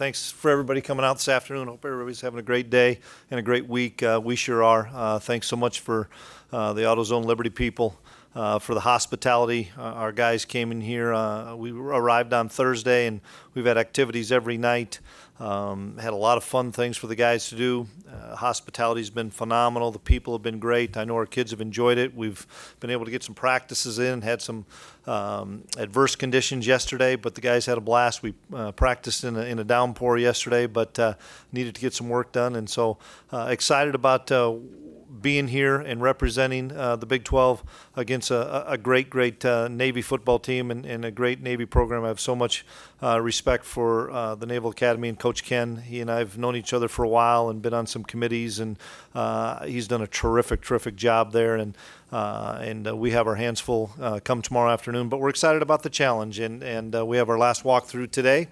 Thanks for everybody coming out this afternoon. Hope everybody's having a great day and a great week. We sure are. Thanks so much for the AutoZone Liberty people. For the hospitality. Our guys came in here. We arrived on Thursday, and we've had activities every night. Had a lot of fun things for the guys to do. Hospitality's been phenomenal. The people have been great. I know our kids have enjoyed it. We've been able to get some practices in, had some adverse conditions yesterday, but the guys had a blast. We practiced in a downpour yesterday, but needed to get some work done, and so excited about being here and representing the Big 12 against a great Navy football team and a great Navy program. I have so much respect for the Naval Academy and Coach Ken. He and I have known each other for a while and been on some committees, and he's done a terrific job there. And we have our hands full come tomorrow afternoon. But we're excited about the challenge, and we have our last walkthrough today,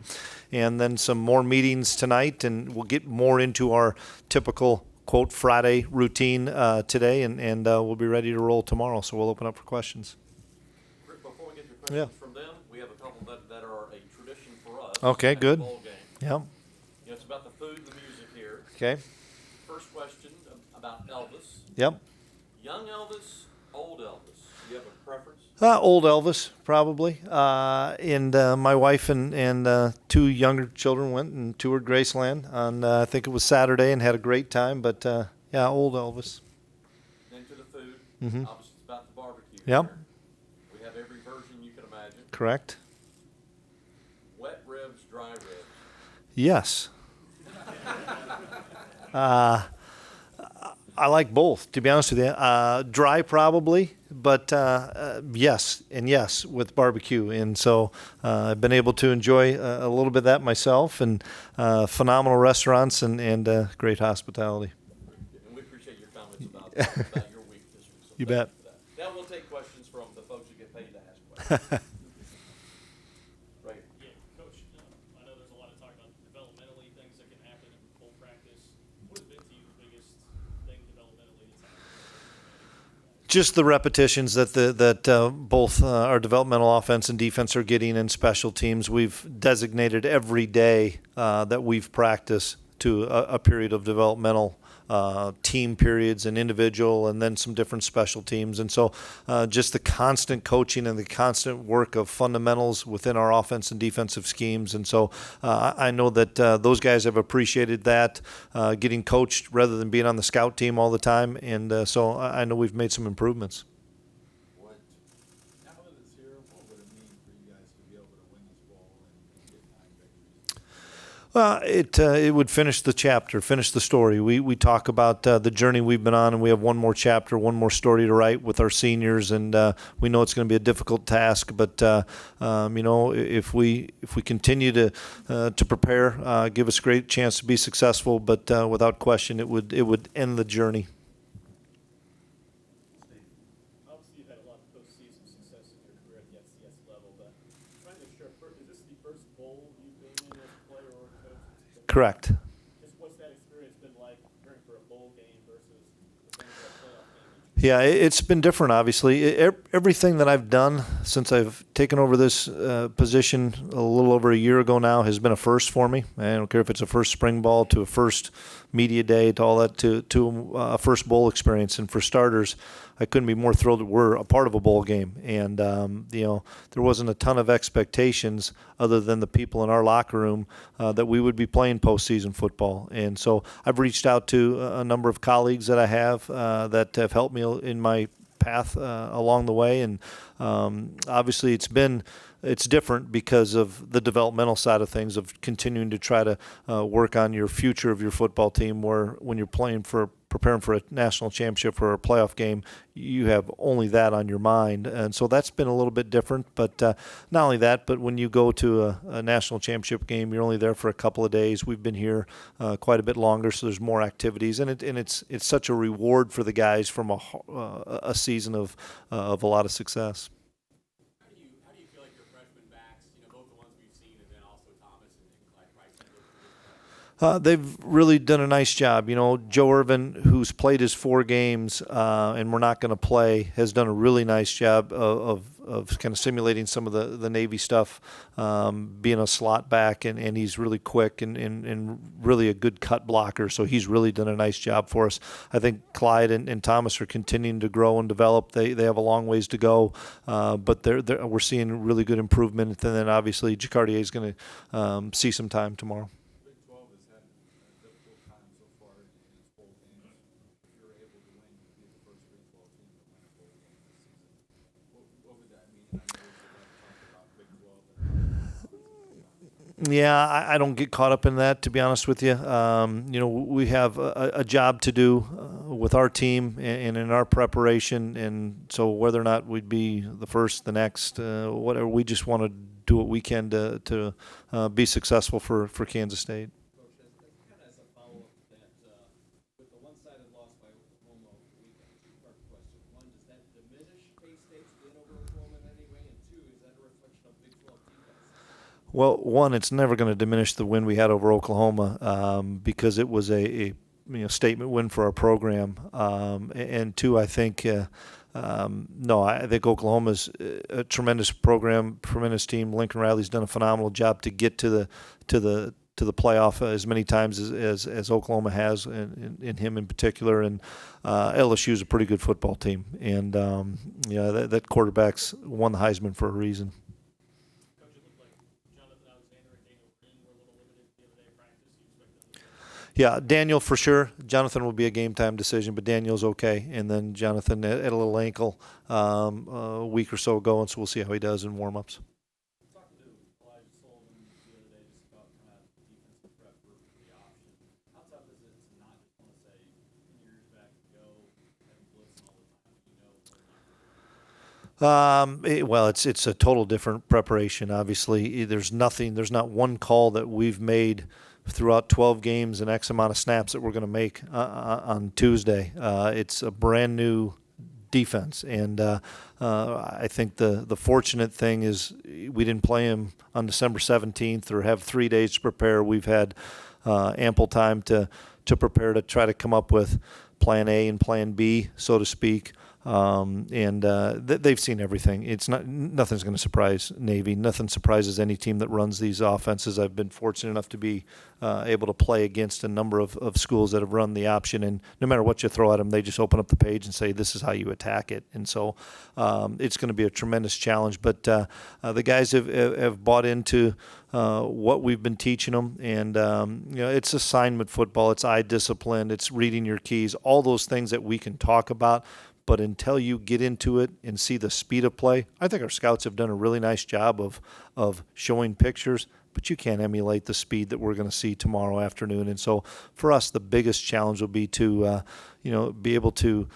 and then some more meetings tonight, and we'll get more into our typical quote Friday routine today, and we'll be ready to roll tomorrow. So we'll open up for questions. Before we get to questions from them, we have a couple that are a tradition for us. Okay, good. Bowl game. Yeah. It's about the food and the music here. Okay. First question about Elvis. Yep. Young Elvis, old Elvis. Do you have a preference? Old Elvis, probably. And my wife and two younger children went and toured Graceland on, I think it was Saturday, and had a great time. But, yeah, old Elvis. Then to the food. Mm-hmm. Obviously, it's about the barbecue. Yep. Here. We have every version you can imagine. Correct. Wet ribs, dry ribs. Yes. I like both, to be honest with you. Dry probably, but yes with barbecue. And so I've been able to enjoy a little bit of that myself, and phenomenal restaurants and great hospitality. And we appreciate your comments about your week this week. So You bet. Now we'll take questions from the folks who get paid to ask questions. Right. Yeah, Coach, I know there's a lot of talk about developmentally things that can happen in full practice. What has been to you the biggest thing developmentally that's happened? Just the repetitions that both our developmental offense and defense are getting in special teams. We've designated every day that we've practiced to a period of developmental team periods and individual, and then some different special teams. And so just the constant coaching and the constant work of fundamentals within our offense and defensive schemes. And so I know that those guys have appreciated that, getting coached rather than being on the scout team all the time. And so I know we've made some improvements. Now that it's here, what would it mean for you guys to be able to win this bowl and get 9 victories? It would finish the chapter, finish the story. We talk about the journey we've been on, and we have one more chapter, one more story to write with our seniors, and we know it's going to be a difficult task. But if we continue to prepare, give us a great chance to be successful. But without question, it would end the journey. Obviously, you've had a lot of postseason success in your career at the FCS level, but trying to make sure, is this the first bowl you've been in as a player or a coach? Correct. Just what's that experience been like preparing for a bowl game versus preparing for a playoff game? Yeah, it's been different, obviously. Everything that I've done since I've taken over this position a little over a year ago now has been a first for me. I don't care if it's a first spring ball to a first media day to all that to a first bowl experience. And for starters, I couldn't be more thrilled that we're a part of a bowl game. And, there wasn't a ton of expectations other than the people in our locker room that we would be playing postseason football. And so I've reached out to a number of colleagues that I have that have helped me in my path along the way. And obviously it's different because of the developmental side of things, of continuing to try to work on your future of your football team, where when you're preparing for a national championship or a playoff game, you have only that on your mind. And so that's been a little bit different. But not only that, but when you go to a national championship game, you're only there for a couple of days. We've been here quite a bit longer, so there's more activities. And it's such a reward for the guys from a season of a lot of success. How do you feel like your freshman backs, both the ones we've seen and then also Thomas and Clyde Price? They've really done a nice job. You know, Joe Irvin, who's played his 4 games and we're not going to play, has done a really nice job of kind of simulating some of the Navy stuff, being a slot back, and he's really quick and really a good cut blocker. So he's really done a nice job for us. I think Clyde and Thomas are continuing to grow and develop. They have a long ways to go, but we're seeing really good improvement. And then obviously Jacardier is going to see some time tomorrow. Big 12 has had a difficult time so far in its bowl games. If you're able to win, you'd be the first Big 12 team to win a bowl game this season. What would that mean? I know we're talking about Big 12 and Yeah, I don't get caught up in that, to be honest with you. You know, we have a job to do with our team and in our preparation, and so whether or not we'd be the first, the next, whatever, we just want to do what we can to be successful for Kansas State. Coach, that's kind of as a follow-up to that, with the one-sided loss by Oklahoma over the weekend, two-part question. One, does that diminish K-State's win over Oklahoma in any way? And two, is that a reflection of Big 12 defense? Well, one, it's never going to diminish the win we had over Oklahoma because it was a statement win for our program. And two, I think I think Oklahoma's a tremendous program, tremendous team. Lincoln Riley's done a phenomenal job to get to the playoff as many times as Oklahoma has, and him in particular. And LSU is a pretty good football team, and that quarterback's won the Heisman for a reason. Coach, it looked like Jonathan Alexander and Daniel Green were a little limited the other day in practice. You expect them to? Yeah, Daniel for sure. Jonathan will be a game time decision, but Daniel's okay. And then Jonathan had a little ankle a week or so ago, and so we'll see how he does in warm-ups. Talking to Elijah Sullivan the other day just about kind of defensive prep for the option. How tough is it to not just want to say, in years back to go, having blitzing all the time, Well, it's a total different preparation. Obviously, there's not one call that we've made throughout 12 games and X amount of snaps that we're going to make on Tuesday. It's a brand new defense, and I think the fortunate thing is we didn't play him on December 17th or have 3 days to prepare. We've had ample time to prepare to try to come up with plan A and plan B, so to speak. They've seen everything. Nothing's going to surprise Navy. Nothing surprises any team that runs these offenses. I've been fortunate enough to be able to play against a number of schools that have run the option, and no matter what you throw at them, they just open up the page and say, this is how you attack it. And so it's going to be a tremendous challenge. But the guys have bought into what we've been teaching them, and it's assignment football. It's eye discipline. It's reading your keys. All those things that we can talk about. But until you get into it and see the speed of play, I think our scouts have done a really nice job of showing pictures, but you can't emulate the speed that we're going to see tomorrow afternoon. And so for us, the biggest challenge will be to, be able to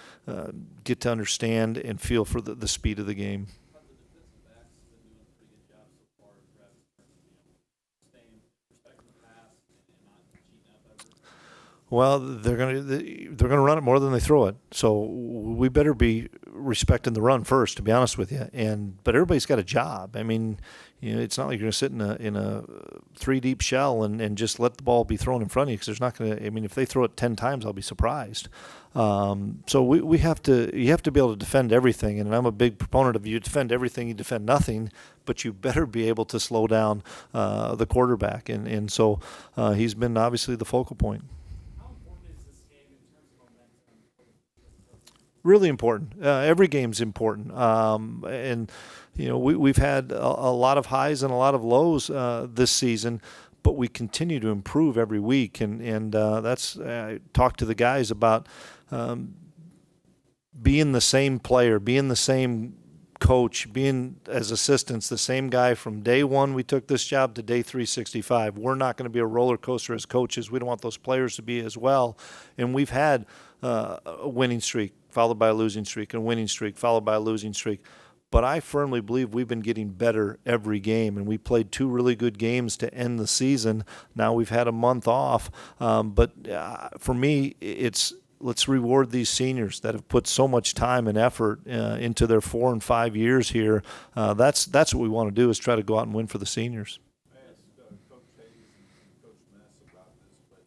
get to understand and feel for the speed of the game. How the defensive backs been doing a pretty good job so far, Travis, in terms of staying respecting the pass and not cheating up ever? Well, they're gonna run it more than they throw it, so we better be respecting the run first, to be honest with you. But everybody's got a job. I mean, it's not like you're gonna sit in a 3-deep shell and just let the ball be thrown in front of you, because there's not gonna. I mean, if they throw it 10 times, I'll be surprised. So you have to be able to defend everything, and I'm a big proponent of you defend everything, you defend nothing, but you better be able to slow down the quarterback, and so he's been obviously the focal point. Really important. Every game's important, and we've had a lot of highs and a lot of lows this season, but we continue to improve every week, and that's I talked to the guys about being the same player, being the same coach, being as assistants the same guy from day one we took this job to day 365. We're not going to be a roller coaster as coaches. We don't want those players to be as well, and we've had a winning streak followed by a losing streak, and a winning streak followed by a losing streak. But I firmly believe we've been getting better every game, and we played 2 really good games to end the season. Now we've had a month off, but for me, let's reward these seniors that have put so much time and effort into their 4 and 5 years here. That's what we want to do, is try to go out and win for the seniors. I asked Coach Hayes and Coach Mess about this, but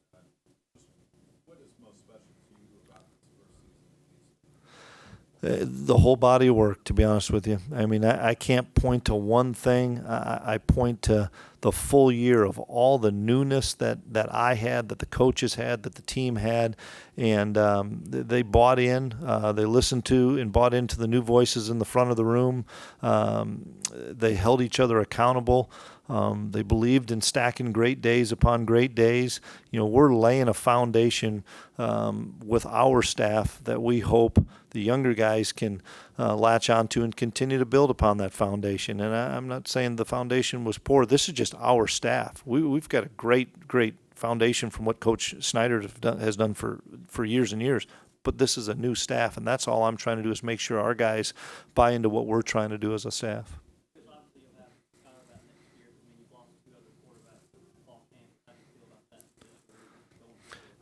The whole body of work, to be honest with you. I mean, I can't point to one thing. I point to the full year of all the newness that I had, that the coaches had, that the team had, and they bought in. They listened to and bought into the new voices in the front of the room. They held each other accountable. They believed in stacking great days upon great days. You know, we're laying a foundation with our staff that we hope the younger guys can latch onto and continue to build upon that foundation. And I'm not saying the foundation was poor. This is just our staff. We've got a great foundation from what Coach Snyder has done for years and years. But this is a new staff, and that's all I'm trying to do is make sure our guys buy into what we're trying to do as a staff.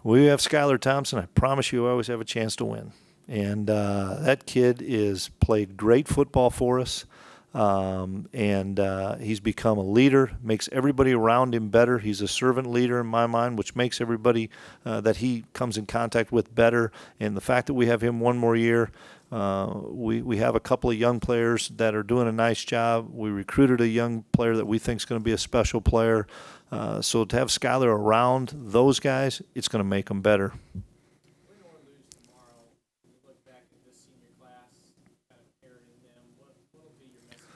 We have Skylar Thompson. I promise you I always have a chance to win. And that kid is played great football for us. And he's become a leader, makes everybody around him better. He's a servant leader in my mind, which makes everybody that he comes in contact with better. And the fact that we have him one more year, we have a couple of young players that are doing a nice job. We recruited a young player that we think is going to be a special player. So to have Skylar around those guys, it's going to make them better. Win or lose tomorrow, when you look back at this senior class, kind of inheriting them, what will be your message?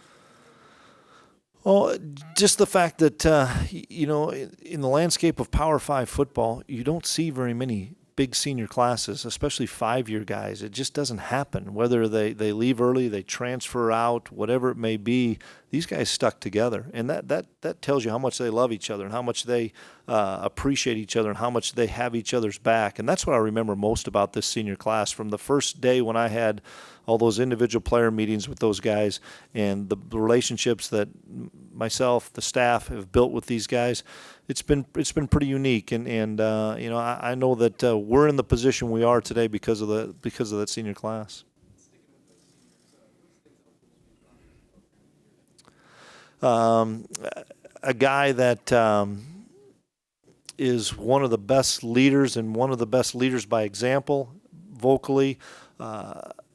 Well, just the fact that, you know, in the landscape of Power 5 football, you don't see very many big senior classes, especially 5-year guys. It just doesn't happen. Whether they leave early, they transfer out, whatever it may be, these guys stuck together. And that tells you how much they love each other and how much they appreciate each other and how much they have each other's back. And that's what I remember most about this senior class. From the first day when I had all those individual player meetings with those guys and the relationships that myself, the staff have built with these guys, it's been pretty unique. And you know, I know that we're in the position we are today because of that senior class. A guy that is one of the best leaders and one of the best leaders by example, vocally,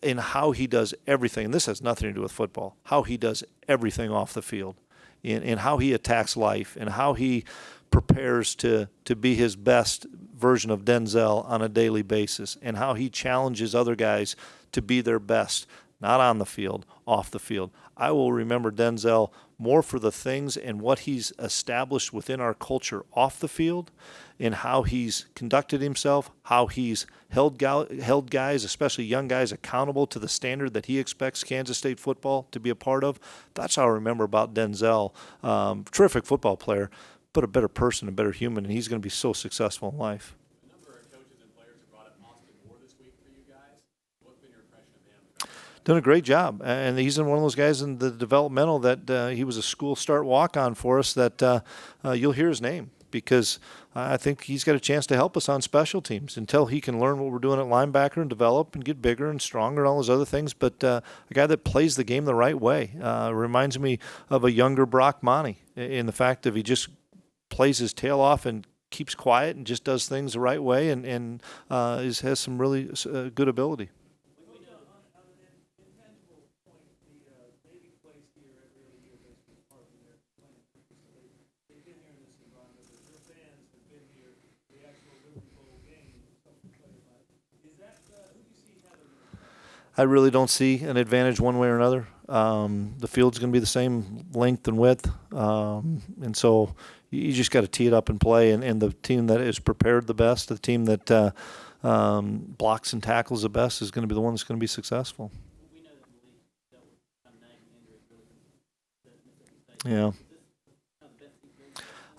in how he does everything. And this has nothing to do with football. How he does everything off the field, in how he attacks life, and how he prepares to be his best version of Denzel on a daily basis, and how he challenges other guys to be their best, not on the field, off the field. I will remember Denzel more for the things and what he's established within our culture off the field, and how he's conducted himself, how he's held guys, especially young guys, accountable to the standard that he expects Kansas State football to be a part of. That's how I remember about Denzel. Terrific football player, but a better person, a better human, and he's going to be so successful in life. A number of coaches and players have brought up Austin Moore this week for you guys. What's been your impression of him? Done a great job, and he's one of those guys in the developmental that he was a school start walk-on for us that you'll hear his name, because I think he's got a chance to help us on special teams until he can learn what we're doing at linebacker and develop and get bigger and stronger and all those other things. But a guy that plays the game the right way reminds me of a younger Brock Monty in the fact that he just plays his tail off and keeps quiet and just does things the right way and has some really good ability. I really don't see an advantage one way or another. The field's going to be the same length and width, and so you just got to tee it up and play. And the team that is prepared the best, the team that blocks and tackles the best, is going to be the one that's going to be successful. Yeah,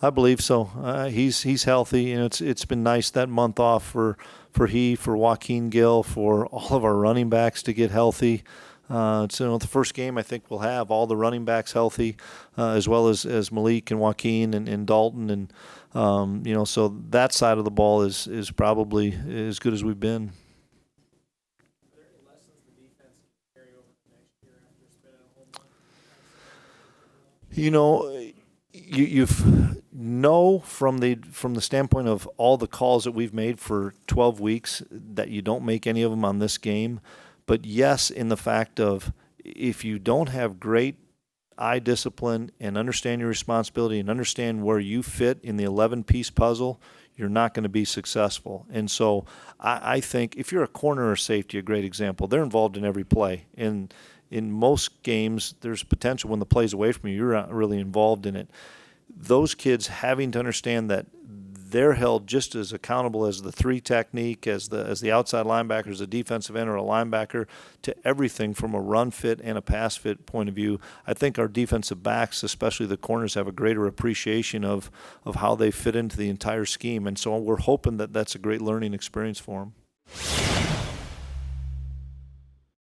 I believe so. He's healthy. You know, it's been nice that month off for Joaquin Gill, for all of our running backs to get healthy. So the first game I think we'll have all the running backs healthy, as well as Malik and Joaquin and Dalton, and so that side of the ball is probably as good as we've been. Are there any lessons the defense can carry over to next year after spending a whole month? You know from the standpoint of all the calls that we've made for 12 weeks that you don't make any of them on this game. but yes, in the fact of if you don't have great eye discipline and understand your responsibility and understand where you fit in the 11-piece puzzle, you're not going to be successful. And so I think if you're a corner or safety, a great example, they're involved in every play. And in most games, there's potential when the play's away from you, you're not really involved in it. Those kids having to understand that they're held just as accountable as the 3 technique, as the outside linebacker, as a defensive end or a linebacker, to everything from a run fit and a pass fit point of view. I think our defensive backs, especially the corners, have a greater appreciation of how they fit into the entire scheme. And so we're hoping that that's a great learning experience for them.